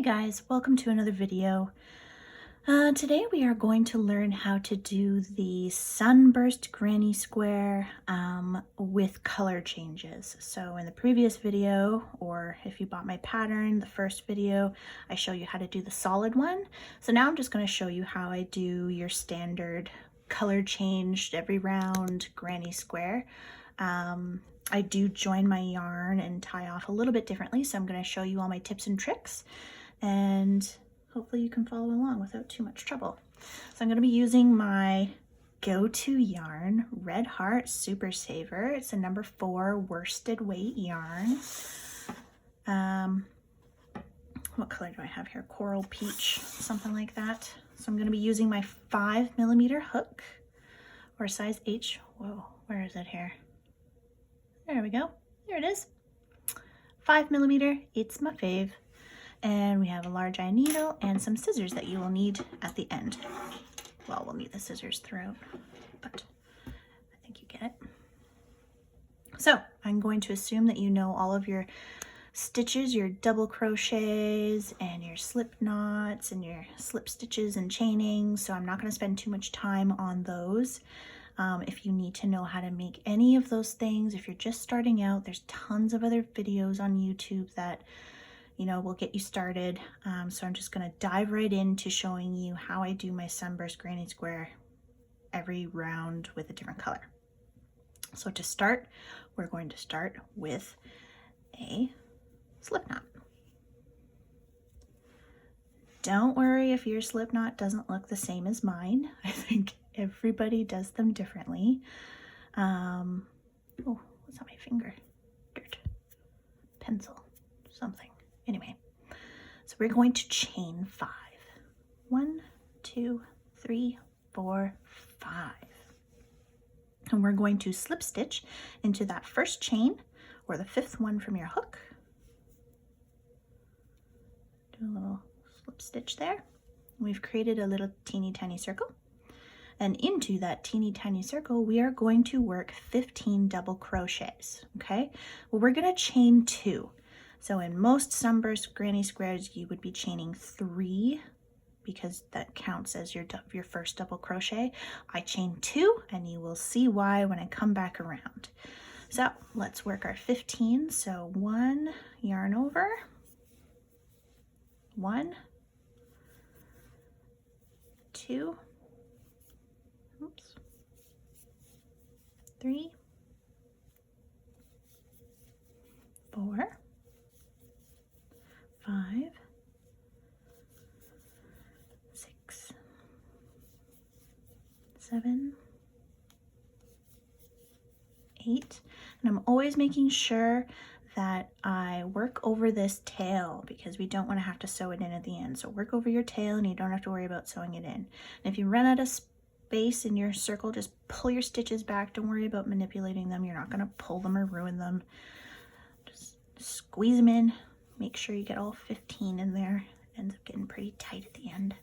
Hey guys, welcome to another video. Today we are going to learn how to do the Sunburst Granny Square with color changes. So in the previous video, or if you bought my pattern, the first video, I show you how to do the solid one. So now I'm just going to show you how I do your standard color changed every round granny square. I do join my yarn and tie off a little bit differently, so I'm going to show you all my tips and tricks, and hopefully you can follow along without too much trouble. So I'm going to be using my go-to yarn, Red Heart Super Saver. It's a number 4 worsted weight yarn. What color do I have here? Coral Peach, something like that. So I'm going to be using my 5mm hook, or size H. Whoa, where is it here? There we go. There it is. 5mm, it's my fave. And we have a large eye needle and some scissors that you will need at the end. Well, we'll need the scissors throughout, but I think you get it. So I'm going to assume that you know all of your stitches, your double crochets and your slip knots and your slip stitches and chaining. So I'm not going to spend too much time on those. If you need to know how to make any of those things, if you're just starting out, there's tons of other videos on YouTube that, you know, will get you started. So I'm just going to dive right into showing you how I do my Sunburst Granny Square every round with a different color. So to start, we're going to start with a slip knot. Don't worry if your slip knot doesn't look the same as mine. I think everybody does them differently. Oh, what's on my finger? Dirt. Pencil. Something. Anyway, so we're going to chain 5. 1, 2, 3, 4, 5. And we're going to slip stitch into that first chain, or the 5th one from your hook. Do a little slip stitch there. We've created a little teeny tiny circle. And into that teeny tiny circle, we are going to work 15 double crochets, okay? Well, we're gonna chain 2. So in most Sunburst Granny Squares, you would be chaining 3 because that counts as your first double crochet. I chain 2, and you will see why when I come back around. So let's work our 15. So 1, yarn over, 1, 2, oops, 3, 4, 5, 6, 7, 8, and I'm always making sure that I work over this tail because we don't want to have to sew it in at the end. So work over your tail and you don't have to worry about sewing it in. And if you run out of space in your circle, just pull your stitches back. Don't worry about manipulating them. You're not going to pull them or ruin them. Just squeeze them in. Make sure you get all 15 in there. It ends up getting pretty tight at the end.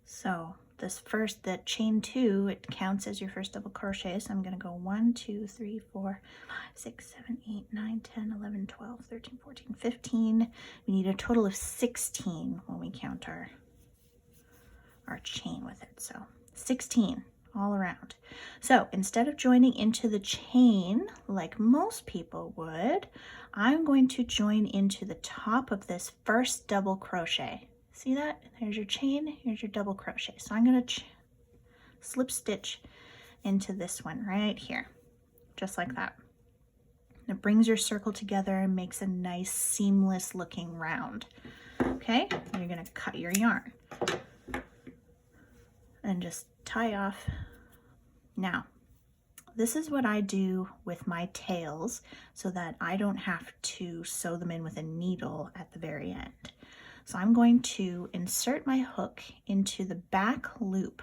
So this first, the chain 2, it counts as your first double crochet. So I'm going to go 1, 2, 3, 4, 5, 6, 7, 8, 9, 10, 11, 12, 13, 14, 15. We need a total of 16 when we count our chain with it. So 16 all around. So instead of joining into the chain like most people would, I'm going to join into the top of this first double crochet. See that? There's your chain, here's your double crochet. So I'm going to slip stitch into this one right here, just like that. And it brings your circle together and makes a nice seamless looking round. Okay, and you're going to cut your yarn and just tie off. Now, this is what I do with my tails so that I don't have to sew them in with a needle at the very end. So I'm going to insert my hook into the back loop,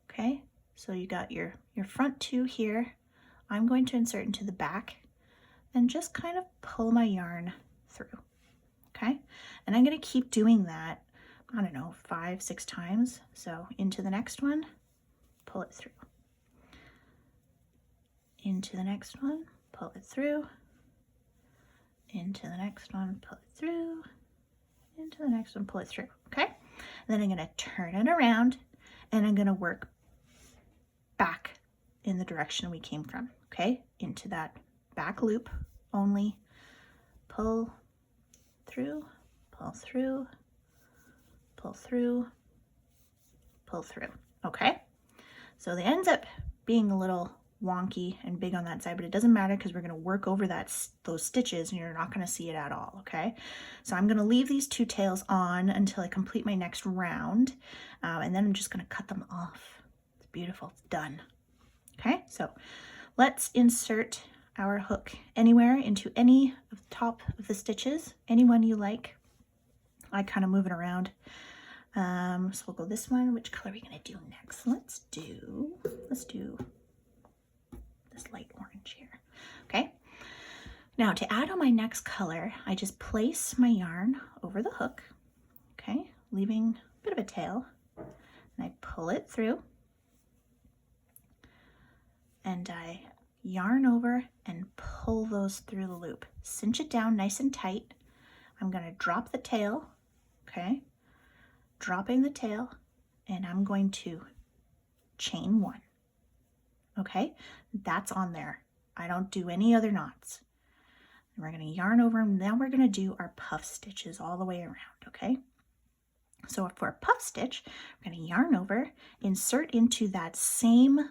okay? So you got your front 2 here. I'm going to insert into the back and just kind of pull my yarn through, okay? And I'm gonna keep doing that I don't know, 5, 6 times. So into the next one, pull it through. Into the next one, pull it through. Into the next one, pull it through. Into the next one, pull it through, okay? And then I'm gonna turn it around and I'm gonna work back in the direction we came from, okay? Into that back loop only. Pull through, pull through, pull through, pull through, okay? So it ends up being a little wonky and big on that side, but it doesn't matter because we're going to work over those stitches and you're not going to see it at all, okay? So I'm going to leave these 2 tails on until I complete my next round, and then I'm just going to cut them off. It's beautiful. It's done. Okay, so let's insert our hook anywhere into any of the top of the stitches, any one you like. I kind of move it around. So we'll go this one. Which color are we going to do next? Let's do this light orange here. Okay. Now to add on my next color, I just place my yarn over the hook. Okay, leaving a bit of a tail, and I pull it through, and I yarn over and pull those through the loop. Cinch it down nice and tight. I'm going to drop the tail. Okay, dropping the tail, and I'm going to chain 1. Okay, that's on there. I don't do any other knots. And we're going to yarn over, and now we're going to do our puff stitches all the way around, okay? So for a puff stitch, we're going to yarn over, insert into that same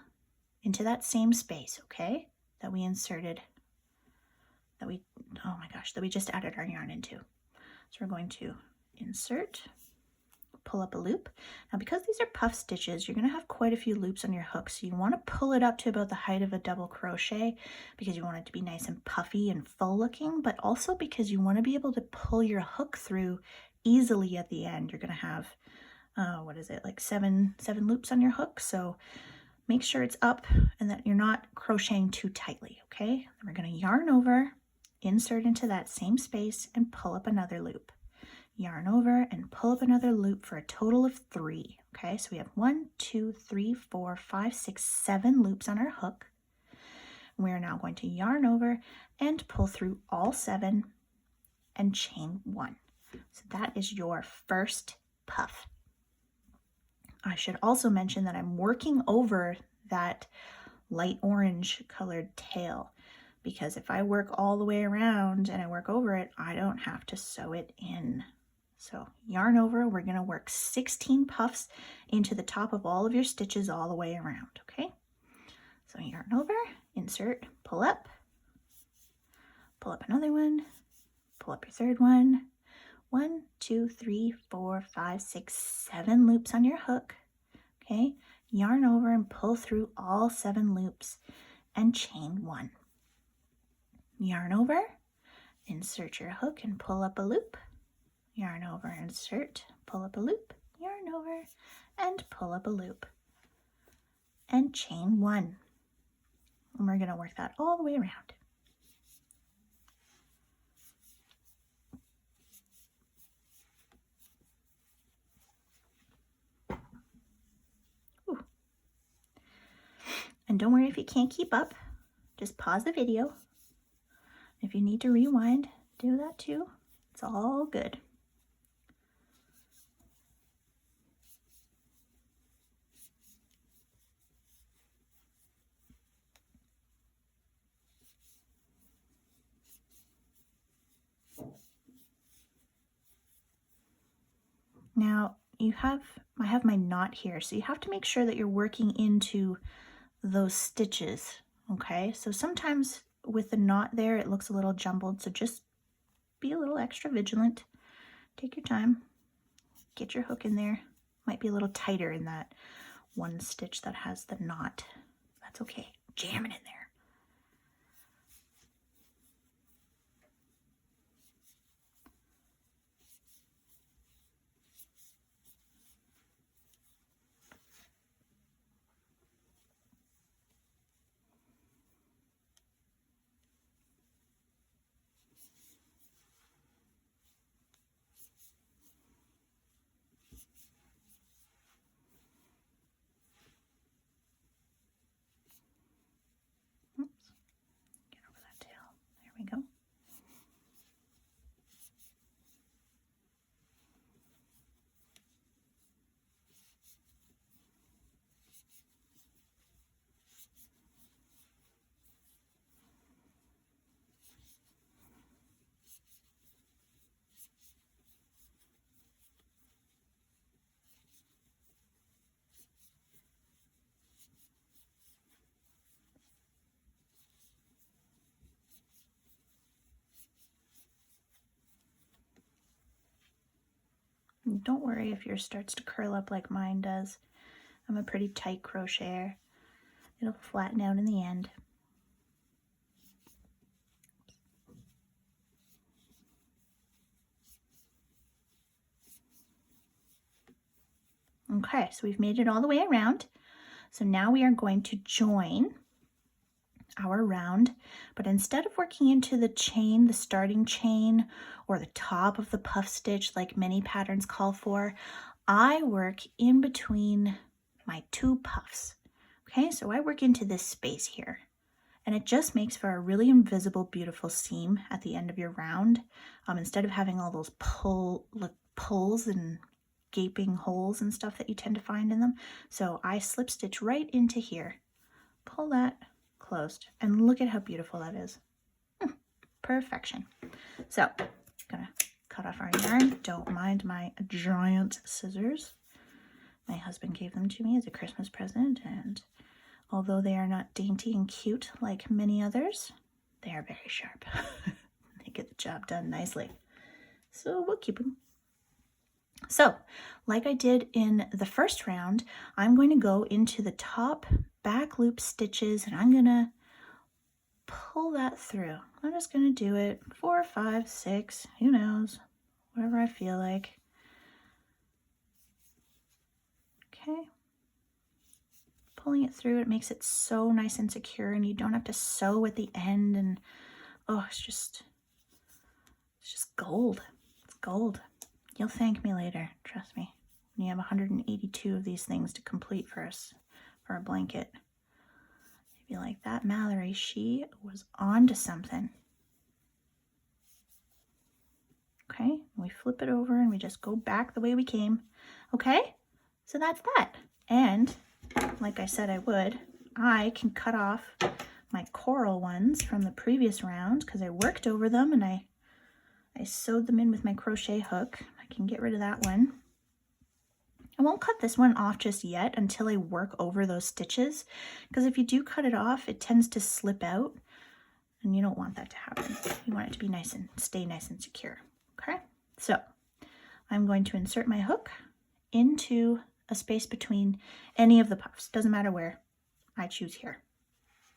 space, okay? That we inserted, that we just added our yarn into. So we're going to insert, pull up a loop. Now because these are puff stitches, you're going to have quite a few loops on your hook, so you want to pull it up to about the height of a double crochet because you want it to be nice and puffy and full looking, but also because you want to be able to pull your hook through easily at the end. You're going to have like seven loops on your hook, so make sure it's up and that you're not crocheting too tightly, okay? Then we're going to yarn over, insert into that same space, and pull up another loop. Yarn over and pull up another loop for a total of 3. Okay, so we have 1, 2, 3, 4, 5, 6, 7 loops on our hook. We are now going to yarn over and pull through all 7 and chain 1. So that is your first puff. I should also mention that I'm working over that light orange colored tail, because if I work all the way around and I work over it, I don't have to sew it in. So yarn over, we're going to work 16 puffs into the top of all of your stitches all the way around, okay? So yarn over, insert, pull up another one, pull up your third one. 1, 2, 3, 4, 5, 6, 7 loops on your hook, okay? Yarn over and pull through all 7 loops and chain 1. Yarn over, insert your hook and pull up a loop. Yarn over, insert, pull up a loop, yarn over, and pull up a loop, and chain 1. And we're going to work that all the way around. Ooh. And don't worry if you can't keep up, just pause the video. If you need to rewind, do that too. It's all good. Now I have my knot here, so you have to make sure that you're working into those stitches, okay? So sometimes with the knot there, it looks a little jumbled, so just be a little extra vigilant. Take your time, get your hook in there. Might be a little tighter in that one stitch that has the knot. That's okay, jam it in there. Don't worry if yours starts to curl up like mine does. I'm a pretty tight crocheter. It'll flatten out in the end. Okay, so we've made it all the way around. So now we are going to join our round, but instead of working into the chain, the starting chain, or the top of the puff stitch like many patterns call for, I work in between my two puffs. Okay, so I work into this space here, and it just makes for a really invisible, beautiful seam at the end of your round. Instead of having all those pulls and gaping holes and stuff that you tend to find in them. So I slip stitch right into here, pull that closed, and look at how beautiful that is. Perfection. So I'm gonna cut off our yarn. Don't mind my giant scissors. My husband gave them to me as a Christmas present, and although they are not dainty and cute like many others, they are very sharp. They get the job done nicely. So we'll keep them. So, like I did in the first round, I'm going to go into the top back loop stitches and I'm going to pull that through. I'm just going to do it 4, 5, 6, who knows, whatever I feel like. Okay. Pulling it through, it makes it so nice and secure, and you don't have to sew at the end, and oh, it's just gold. It's gold. You'll thank me later, trust me. When you have 182 of these things to complete for us, for a blanket. You'd be like, that Mallory, she was on to something. Okay, we flip it over and we just go back the way we came. Okay, so that's that. And like I said I would, I can cut off my coral ones from the previous round because I worked over them and I sewed them in with my crochet hook. I can get rid of that one. I won't cut this one off just yet until I work over those stitches, because if you do cut it off, it tends to slip out, and you don't want that to happen. You want it to be nice and stay nice and secure. Okay, so I'm going to insert my hook into a space between any of the puffs. Doesn't matter where. I choose here.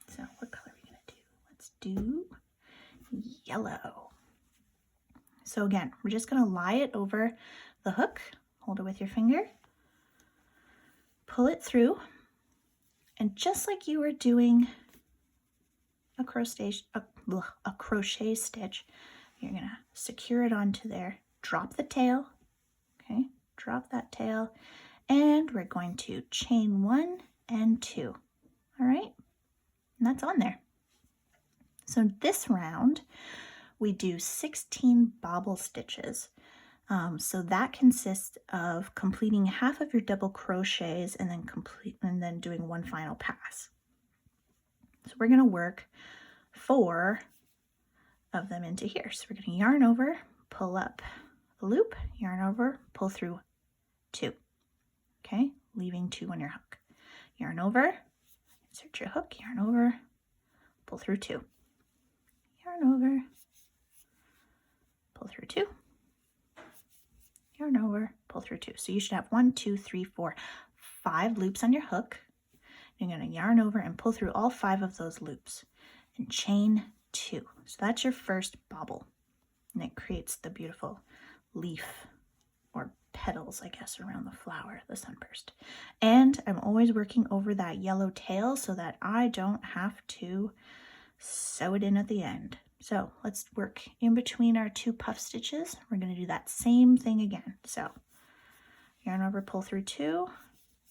So what color are we going to do? Let's do yellow. So again, we're just going to lie it over the hook. Hold it with your finger. Pull it through. And just like you were doing a crochet stitch, you're going to secure it onto there. Drop the tail. Okay, drop that tail. And we're going to chain 1 and 2. All right, and that's on there. So this round, we do 16 bobble stitches. So that consists of completing half of your double crochets and then doing one final pass. So we're going to work 4 of them into here. So we're going to yarn over, pull up a loop, yarn over, pull through 2. Okay, leaving 2 on your hook. Yarn over, insert your hook, yarn over, pull through 2. Yarn over, pull through 2. Yarn over, pull through 2. So you should have 1, 2, 3, 4, 5 loops on your hook. You're going to yarn over and pull through all 5 of those loops and chain 2. So that's your first bobble, and it creates the beautiful leaf or petals, I guess, around the flower, the sunburst. And I'm always working over that yellow tail so that I don't have to sew it in at the end. So let's work in between our 2 puff stitches. We're going to do that same thing again. So yarn over, pull through 2,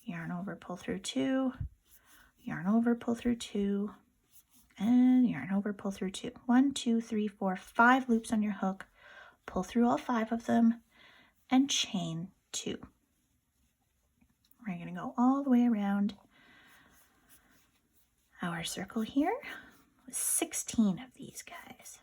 yarn over, pull through 2, yarn over, pull through 2, and yarn over, pull through 2. 1, 2, 3, 4, 5 loops on your hook. Pull through all 5 of them and chain 2. We're going to go all the way around our circle here with 16 of these guys.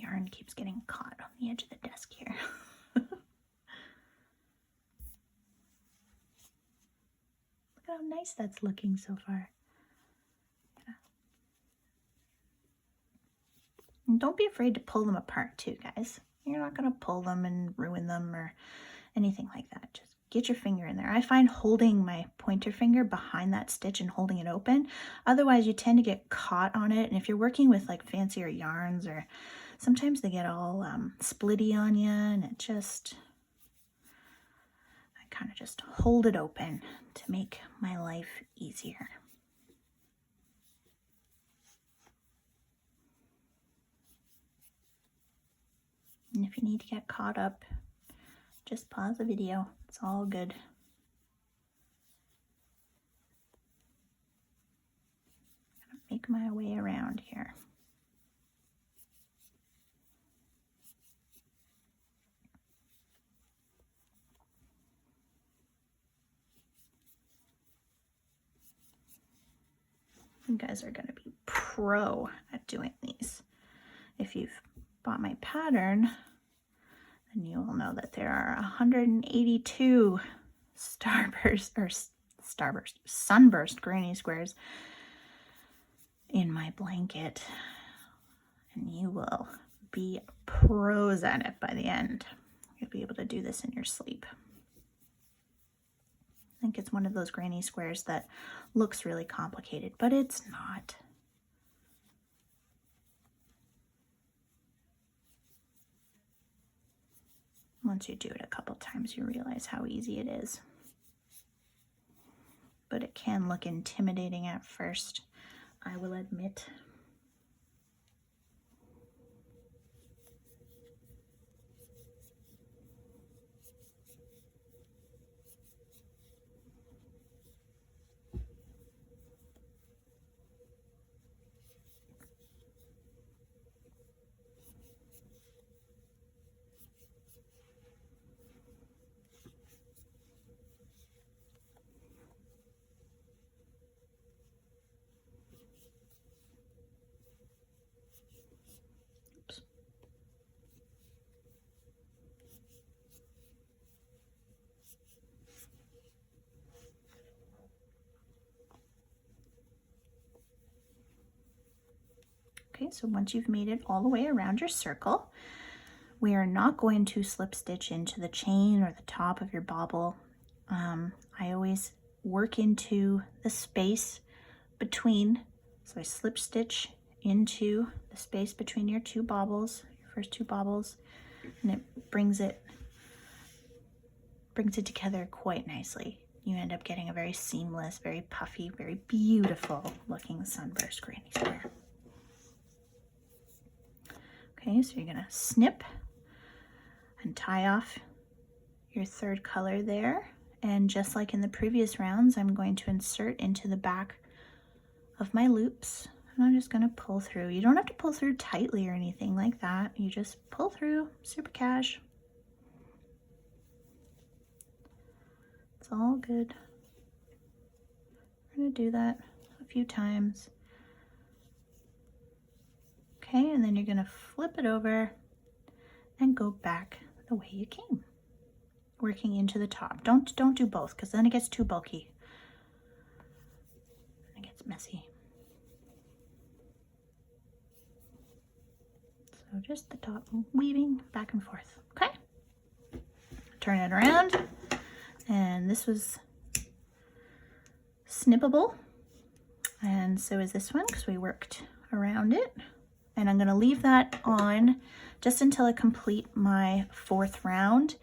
yarn keeps getting caught on the edge of the desk here. Look how nice that's looking so far. Yeah. And don't be afraid to pull them apart too, guys. You're not going to pull them and ruin them or anything like that. Just get your finger in there. I find holding my pointer finger behind that stitch and holding it open. Otherwise, you tend to get caught on it. And if you're working with like fancier yarns, or sometimes they get all splitty on you, and it just, I kind of just hold it open to make my life easier. And if you need to get caught up, just pause the video. It's all good. I'm gonna make my way around here. You guys are gonna be pro at doing these. If you've bought my pattern, then you will know that there are 182 sunburst granny squares in my blanket, and you will be pros at it by the end. You'll be able to do this in your sleep. I think it's one of those granny squares that looks really complicated, but it's not. Once you do it a couple times, you realize how easy it is. But it can look intimidating at first, I will admit. Okay, so once you've made it all the way around your circle, we are not going to slip stitch into the chain or the top of your bauble. I always work into the space between, so I slip stitch into the space between your two baubles, your first two baubles, and it brings it together quite nicely. You end up getting a very seamless, very puffy, very beautiful looking sunburst granny square. Okay, so you're gonna snip and tie off your third color there. And just like in the previous rounds, I'm going to insert into the back of my loops. And I'm just gonna pull through. You don't have to pull through tightly or anything like that. You just pull through, super cash. It's all good. We're gonna do that a few times. Okay, and then you're gonna flip it over and go back the way you came, working into the top. Don't do both, because then it gets too bulky. It gets messy. So just the top, weaving back and forth. Okay, turn it around, and this was snippable, and so is this one, because we worked around it. And I'm going to leave that on just until I complete my fourth round,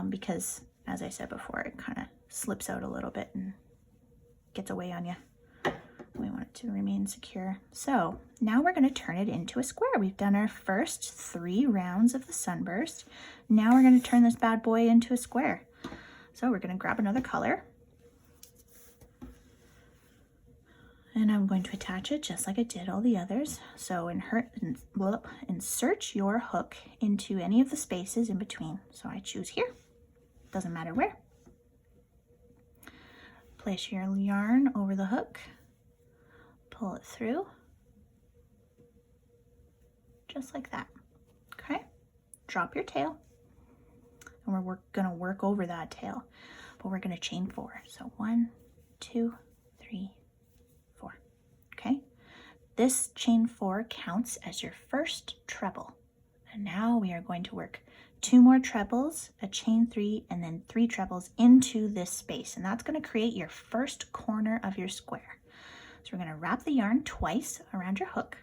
because as I said before, it kind of slips out a little bit and gets away on you. We want it to remain secure. So now we're going to turn it into a square. We've done our first 3 rounds of the sunburst. Now we're going to turn this bad boy into a square. So we're going to grab another color. And I'm going to attach it just like I did all the others. So insert your hook into any of the spaces in between. So I choose here, doesn't matter where. Place your yarn over the hook, pull it through, just like that. drop your tail, and we're gonna work over that tail, but we're gonna chain 4. So 1, 2, 3, 4. Okay, this chain 4 counts as your first treble. And now we are going to work 2 more trebles, a chain 3, and then 3 trebles into this space, and that's going to create your first corner of your square. So we're going to wrap the yarn twice around your hook.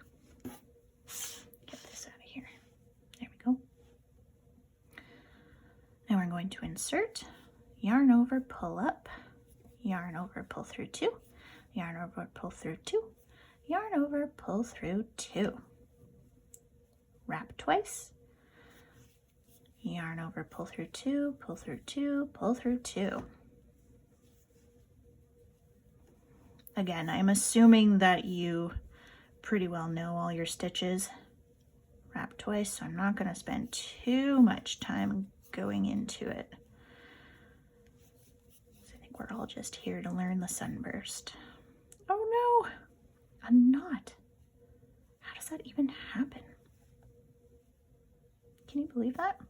Get this out of here. There we go. Now we're going to insert, yarn over, pull up, yarn over, pull through 2, yarn over, pull through 2, yarn over, pull through 2. Wrap twice, yarn over, pull through 2, pull through 2, pull through 2. Again, I'm assuming that you pretty well know all your stitches. Wrap twice, so I'm not going to spend too much time going into it. So I think we're all just here to learn the sunburst. Oh no, a knot. How does that even happen? Can you believe that?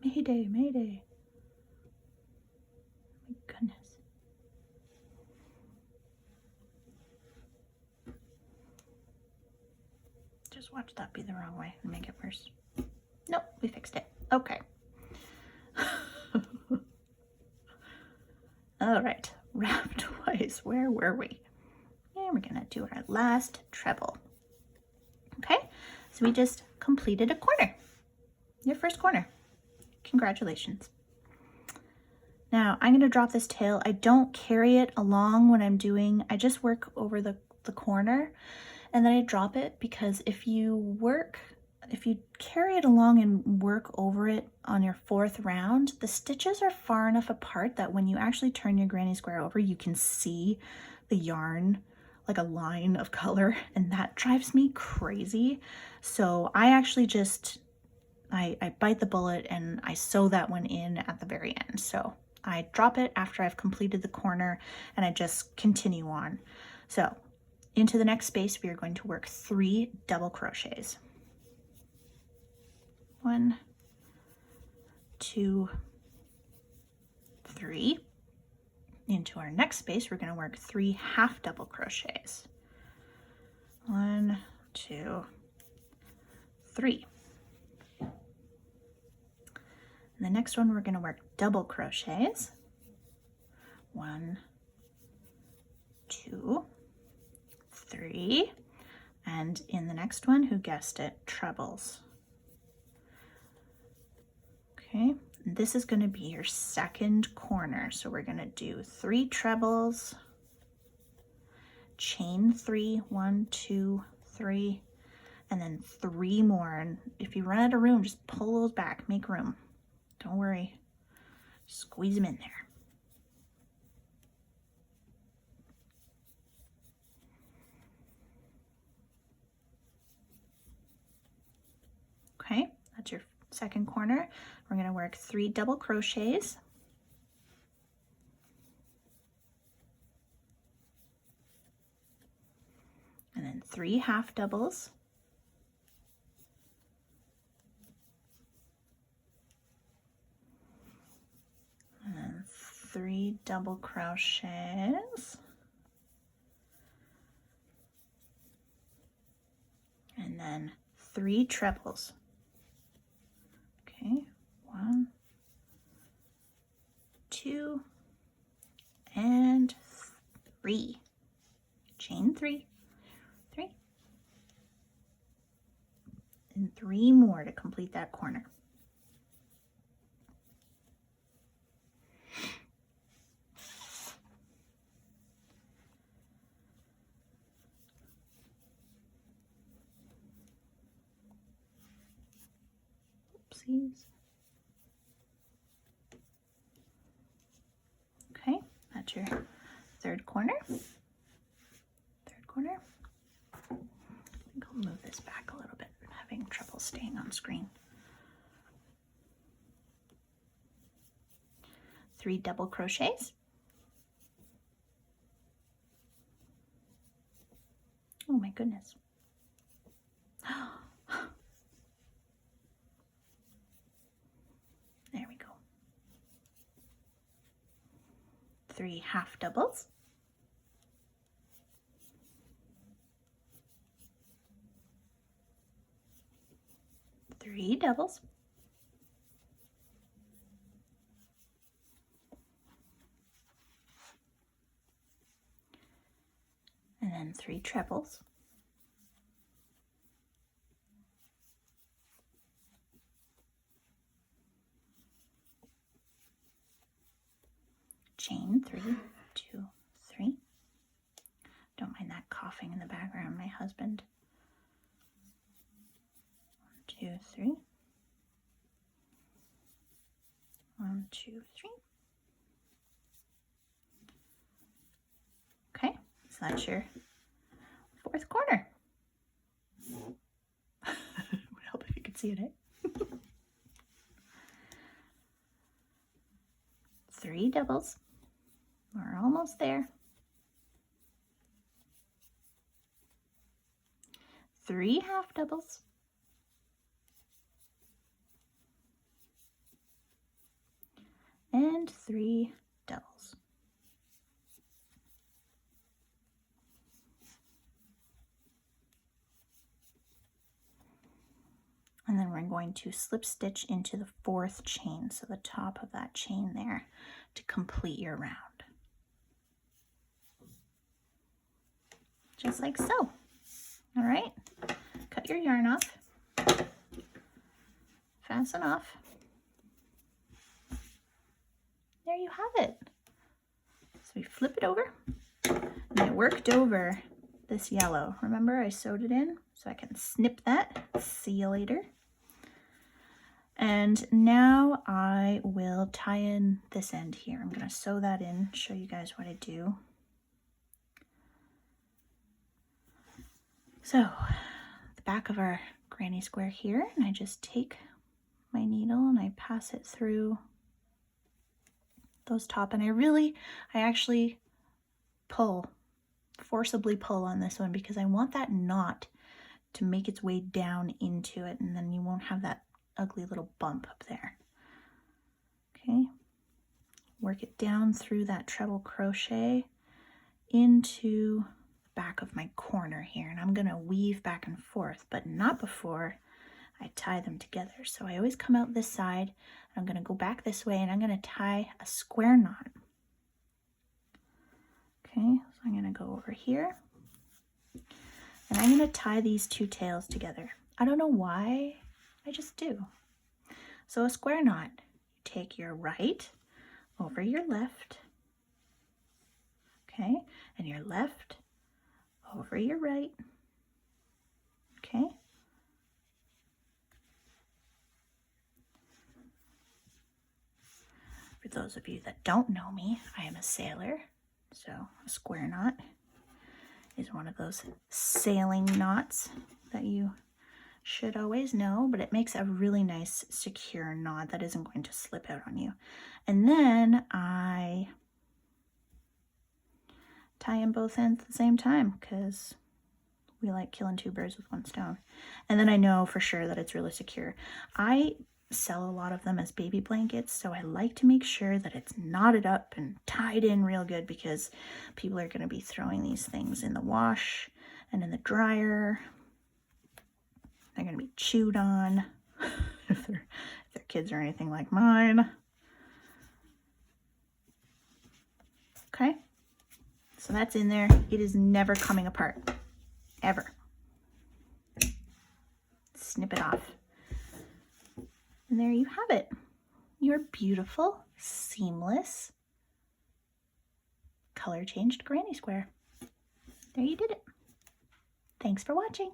Mayday, mayday. My goodness. Just watch that be the wrong way and make it worse. Nope, we fixed it. Okay. All right, wrap twice. Where were we? And we're gonna do our last treble. Okay, so we just completed a corner. Your first corner. Congratulations. Now I'm gonna drop this tail. I don't carry it along when I'm doing, I just work over the corner and then I drop it, because if you carry it along and work over it on your 4th round, the stitches are far enough apart that when you actually turn your granny square over, you can see the yarn like a line of color, and that drives me crazy. So I actually just, I bite the bullet and I sew that one in at the very end. So I drop it after I've completed the corner and I just continue on. So into the next space, we are going to work 3 double crochets. 1, 2, 3. Into our next space, we're going to work 3 half double crochets. 1, 2, 3. And the next one, we're going to work double crochets. 1, 2, 3. And in the next one, who guessed it, trebles. Okay, this is going to be your second corner. So we're going to do 3 trebles, chain 3, 1, 2, 3, and then 3 more. And if you run out of room, just pull those back, make room. Don't worry, squeeze them in there. Okay, that's your second corner. We're going to work 3 double crochets. And then 3 half doubles. And then 3 double crochets. And then 3 trebles. Okay, 1, 2, and 3. Chain 3, 3, and 3 more to complete that corner. Oopsies. Okay, that's your third corner. Third corner. I think I'll move this back a little bit. I'm having trouble staying on screen. 3 double crochets. Oh my goodness. There we go. 3 half doubles. 3 doubles. And then 3 trebles. Chain 3, 2, 3. Don't mind that coughing in the background, my husband. 1, 2, 3. 1, 2, 3. Okay, so that's your 4th corner. It would help if you could see it, eh? 3 doubles. We're almost there. 3 half doubles. And 3 doubles. And then we're going to slip stitch into the 4th chain, so the top of that chain there, to complete your round. Just like so. All right, cut your yarn off, fasten off. There you have it. So we flip it over, and I worked over this yellow. Remember, I sewed it in, so I can snip that. See you later. And now I will tie in this end here. I'm going to sew that in, show you guys what I do. So, the back of our granny square here, and I just take my needle and I pass it through those top, and I actually forcibly pull on this one because I want that knot to make its way down into it, and then you won't have that ugly little bump up there. Okay, work it down through that treble crochet into the back of my corner here, and I'm going to weave back and forth, but not before I tie them together. So I always come out this side, I'm going to go back this way, and I'm going to tie a square knot. Okay, so I'm going to go over here, and I'm going to tie these 2 tails together. I don't know why, I just do. So a square knot, you take your right over your left, okay, and your left over your right, okay. For those of you that don't know me, I am a sailor, so a square knot is one of those sailing knots that you should always know, but it makes a really nice secure knot that isn't going to slip out on you. And then I tie in both ends at the same time because we like killing 2 birds with 1 stone. And then I know for sure that it's really secure. I sell a lot of them as baby blankets, so I like to make sure that it's knotted up and tied in real good because people are going to be throwing these things in the wash and in the dryer. They're going to be chewed on if they're kids or anything like mine. Okay, so that's in there. It is never coming apart, ever. Snip it off. And there you have it. Your beautiful, seamless, color changed granny square. There you did it. Thanks for watching.